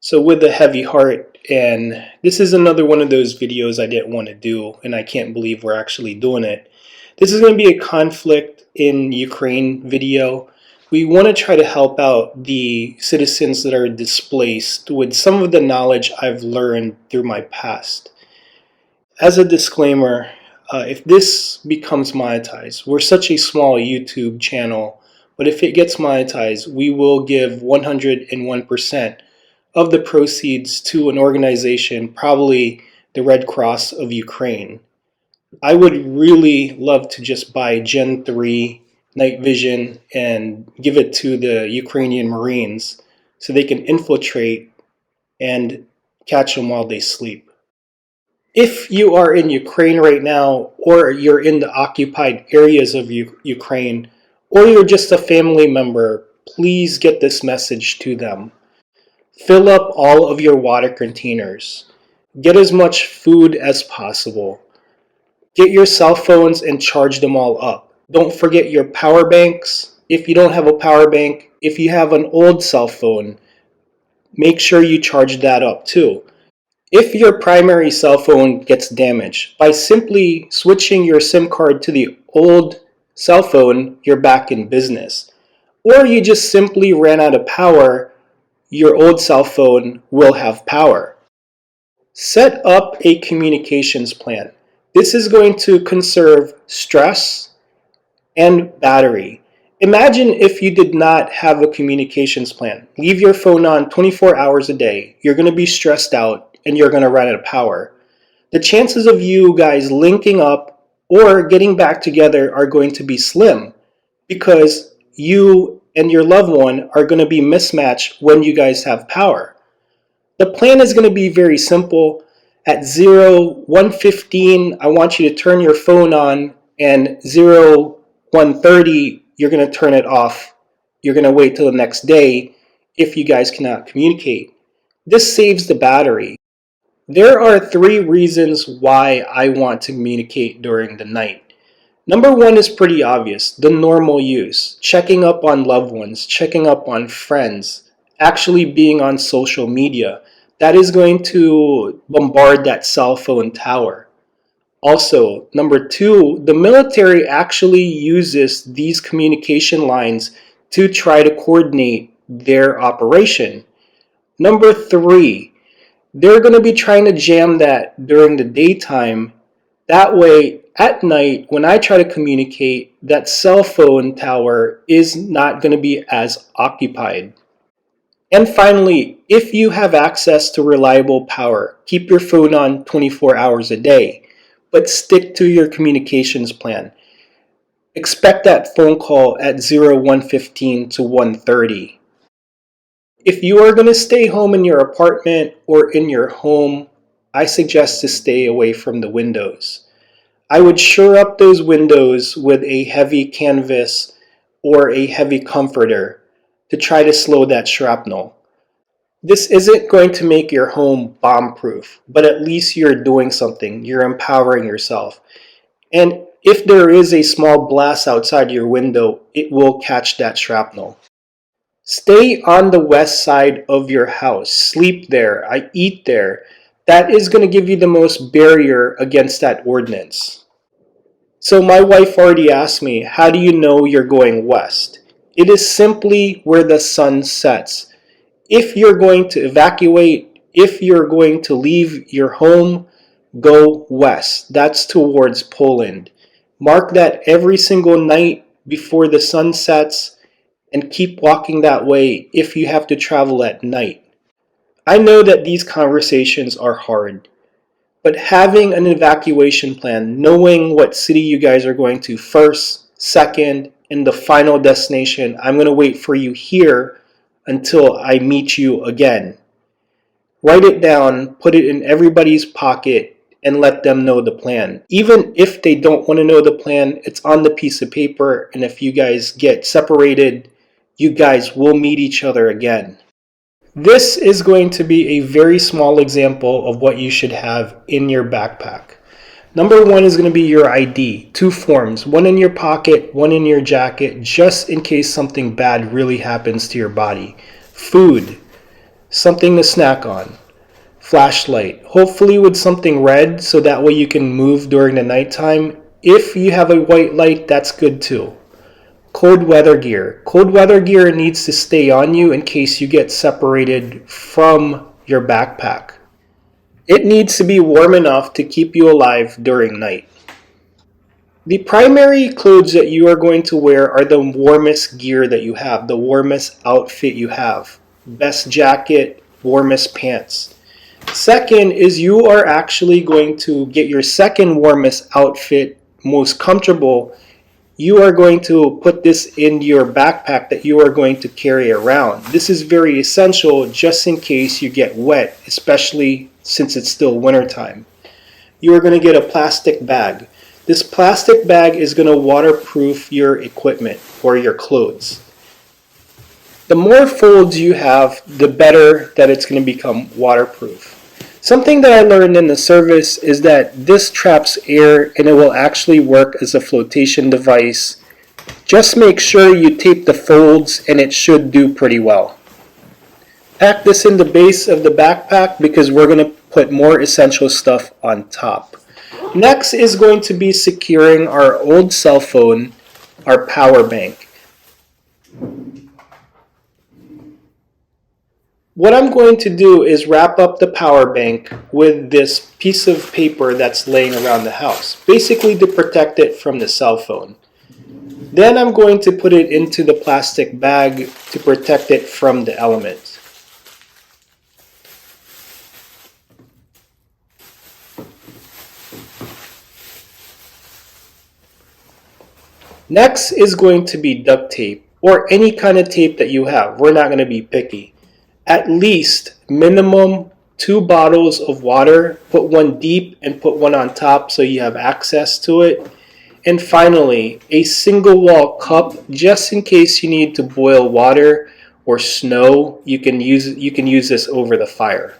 So with a heavy heart, and this is another one of those videos I didn't want to do, and I can't believe we're actually doing it. This is going to be a conflict in Ukraine video. We want to try to help out the citizens that are displaced with some of the knowledge I've learned through my past. As a disclaimer, if this becomes monetized, we're such a small YouTube channel, but if it gets monetized, we will give 101% of the proceeds to an organization, probably the Red Cross of Ukraine. I would really love to just buy Gen 3 night vision and give it to the Ukrainian Marines so they can infiltrate and catch them while they sleep. If you are in Ukraine right now, or you're in the occupied areas of Ukraine, or you're just a family member, please get this message to them. Fill up all of your water containers. Get as much food as possible. Get your cell phones and charge them all up. Don't forget your power banks. If you don't have a power bank, if you have an old cell phone, make sure you charge that up too. If your primary cell phone gets damaged, by simply switching your SIM card to the old cell phone, you're back in business. Or you just simply ran out of power, your old cell phone will have power. Set up a communications plan. This is going to conserve stress and battery. Imagine if you did not have a communications plan. Leave your phone on 24 hours a day. You're going to be stressed out and you're going to run out of power. The chances of you guys linking up or getting back together are going to be slim because you and your loved one are going to be mismatched when you guys have power. The plan is going to be very simple. At 1:15, I want you to turn your phone on, and 1:30, you're going to turn it off. You're going to wait till the next day if you guys cannot communicate. This saves the battery. There are 3 reasons why I want to communicate during the night. Number 1 is pretty obvious, the normal use, checking up on loved ones, checking up on friends, actually being on social media. That is going to bombard that cell phone tower. Also, number 2, the military actually uses these communication lines to try to coordinate their operation. Number 3, they're going to be trying to jam that during the daytime. That way, at night, when I try to communicate, that cell phone tower is not going to be as occupied. And finally, if you have access to reliable power, keep your phone on 24 hours a day, but stick to your communications plan. Expect that phone call at 1:15 to 1:30. If you are going to stay home in your apartment or in your home, I suggest to stay away from the windows. I would shore up those windows with a heavy canvas or a heavy comforter to try to slow that shrapnel. This isn't going to make your home bomb-proof, but at least you're doing something. You're empowering yourself. And if there is a small blast outside your window, it will catch that shrapnel. Stay on the west side of your house. Sleep there. I eat there. That is going to give you the most barrier against that ordinance. So my wife already asked me, how do you know you're going west? It is simply where the sun sets. If you're going to evacuate, if you're going to leave your home, go west. That's towards Poland. Mark that every single night before the sun sets and keep walking that way if you have to travel at night. I know that these conversations are hard, but having an evacuation plan, knowing what city you guys are going to first, second, and the final destination, I'm going to wait for you here until I meet you again. Write it down, put it in everybody's pocket, and let them know the plan. Even if they don't want to know the plan, it's on the piece of paper, and if you guys get separated, you guys will meet each other again. This is going to be a very small example of what you should have in your backpack. Number 1 is going to be your ID. 2 forms, one in your pocket, one in your jacket, just in case something bad really happens to your body. Food. something to snack on, flashlight, hopefully with something red so that way you can move during the nighttime. If you have a white light, that's good too. Cold weather gear. Cold weather gear needs to stay on you in case you get separated from your backpack. It needs to be warm enough to keep you alive during night. The primary clothes that you are going to wear are the warmest gear that you have, the warmest outfit you have. Best jacket, warmest pants. Second is you are actually going to get your second warmest outfit, most comfortable. You are going to put this in your backpack that you are going to carry around. This is very essential just in case you get wet, especially since it's still wintertime. You are going to get a plastic bag. This plastic bag is going to waterproof your equipment or your clothes. The more folds you have, the better that it's going to become waterproof. Something that I learned in the service is that this traps air and it will actually work as a flotation device. Just make sure you tape the folds and it should do pretty well. Pack this in the base of the backpack because we're going to put more essential stuff on top. Next is going to be securing our old cell phone, our power bank. What I'm going to do is wrap up the power bank with this piece of paper that's laying around the house, basically to protect it from the cell phone. Then I'm going to put it into the plastic bag to protect it from the elements. Next is going to be duct tape, or any kind of tape that you have. We're not going to be picky. At least minimum 2 bottles of water, put one deep and put one on top so you have access to it. And finally, a single wall cup just in case you need to boil water or snow. You can use this over the fire.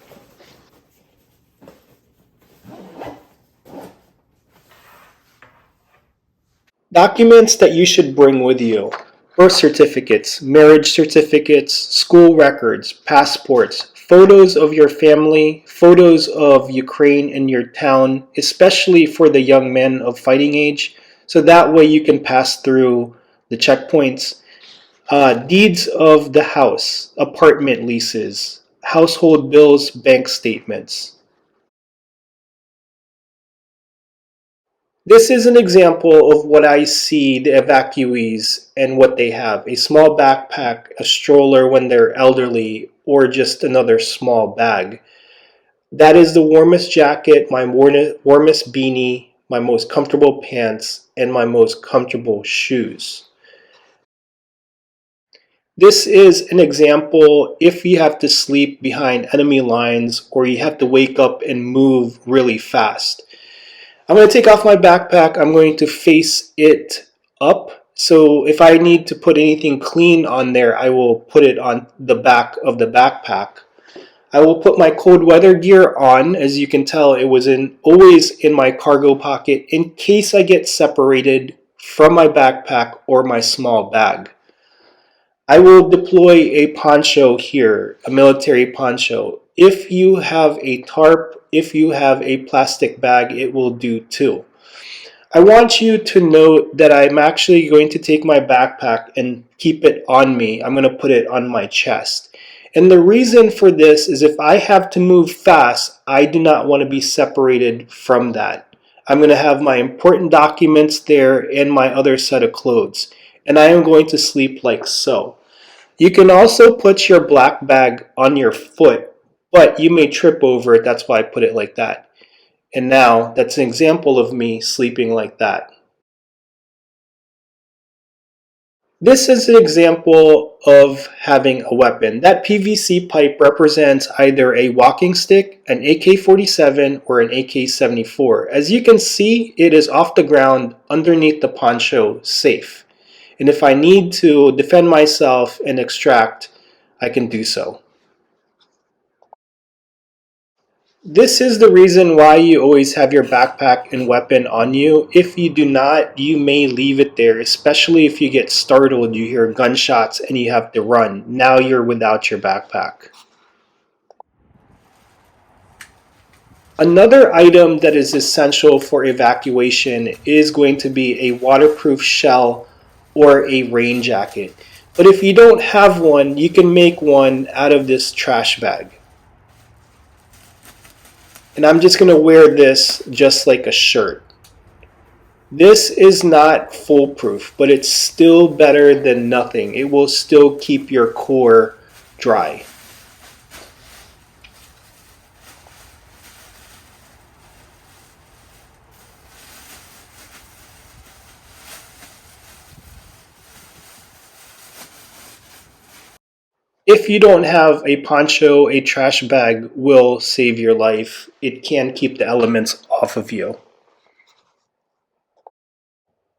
Documents that you should bring with you: birth certificates, marriage certificates, school records, passports, photos of your family, photos of Ukraine and your town, especially for the young men of fighting age, so that way you can pass through the checkpoints. Deeds of the house, apartment leases, household bills, bank statements. This is an example of what I see the evacuees and what they have: a small backpack, a stroller when they're elderly, or just another small bag. That is the warmest jacket, my warmest beanie, my most comfortable pants, and my most comfortable shoes. This is an example if you have to sleep behind enemy lines or you have to wake up and move really fast. I'm going to take off my backpack. I'm going to face it up. So if I need to put anything clean on there, I will put it on the back of the backpack. I will put my cold weather gear on. As you can tell, it was always in my cargo pocket in case I get separated from my backpack or my small bag. I will deploy a poncho here, a military poncho. If you have a tarp, if you have a plastic bag, it will do too. I want you to note that I'm actually going to take my backpack and keep it on me. I'm going to put it on my chest. And the reason for this is if I have to move fast, I do not want to be separated from that. I'm going to have my important documents there and my other set of clothes. And I am going to sleep like so. You can also put your black bag on your foot, but you may trip over it. That's why I put it like that. And now that's an example of me sleeping like that. This is an example of having a weapon. That PVC pipe represents either a walking stick, an AK-47, or an AK-74. As you can see, it is off the ground underneath the poncho, safe. And if I need to defend myself and extract, I can do so. This is the reason why you always have your backpack and weapon on you. If you do not, you may leave it there, especially if you get startled, you hear gunshots and you have to run. Now you're without your backpack. Another item that is essential for evacuation is going to be a waterproof shell or a rain jacket. But if you don't have one, you can make one out of this trash bag. And I'm just going to wear this just like a shirt. This is not foolproof, but it's still better than nothing. It will still keep your core dry. If you don't have a poncho, a trash bag will save your life. It can keep the elements off of you.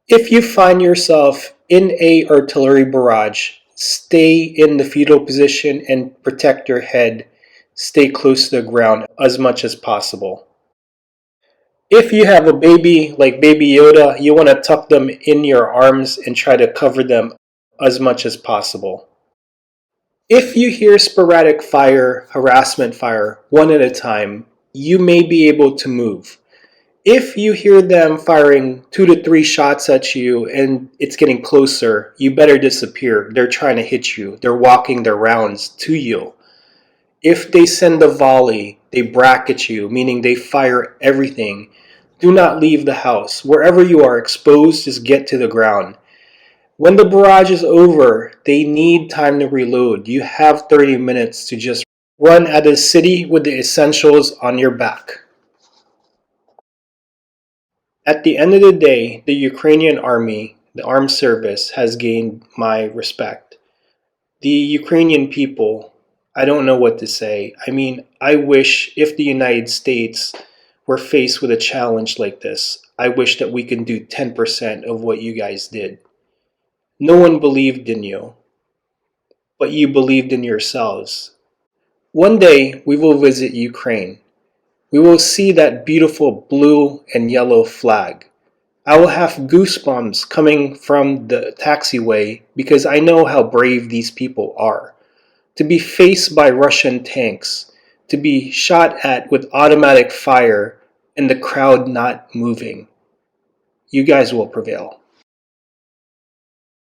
If you find yourself in a artillery barrage, stay in the fetal position and protect your head. Stay close to the ground as much as possible. If you have a baby like Baby Yoda, you want to tuck them in your arms and try to cover them as much as possible. If you hear sporadic fire, harassment fire, one at a time, you may be able to move. If you hear them firing 2 to 3 shots at you and it's getting closer, you better disappear. They're trying to hit you. They're walking their rounds to you. If they send a volley, they bracket you, meaning they fire everything. Do not leave the house. Wherever you are exposed, just get to the ground. When the barrage is over, they need time to reload. You have 30 minutes to just run out of the city with the essentials on your back. At the end of the day, the Ukrainian army, the armed service, has gained my respect. The Ukrainian people, I don't know what to say. I mean, I wish if the United States were faced with a challenge like this, I wish that we could do 10% of what you guys did. No one believed in you, but you believed in yourselves. One day, we will visit Ukraine. We will see that beautiful blue and yellow flag. I will have goosebumps coming from the taxiway because I know how brave these people are. To be faced by Russian tanks, to be shot at with automatic fire, and the crowd not moving. You guys will prevail.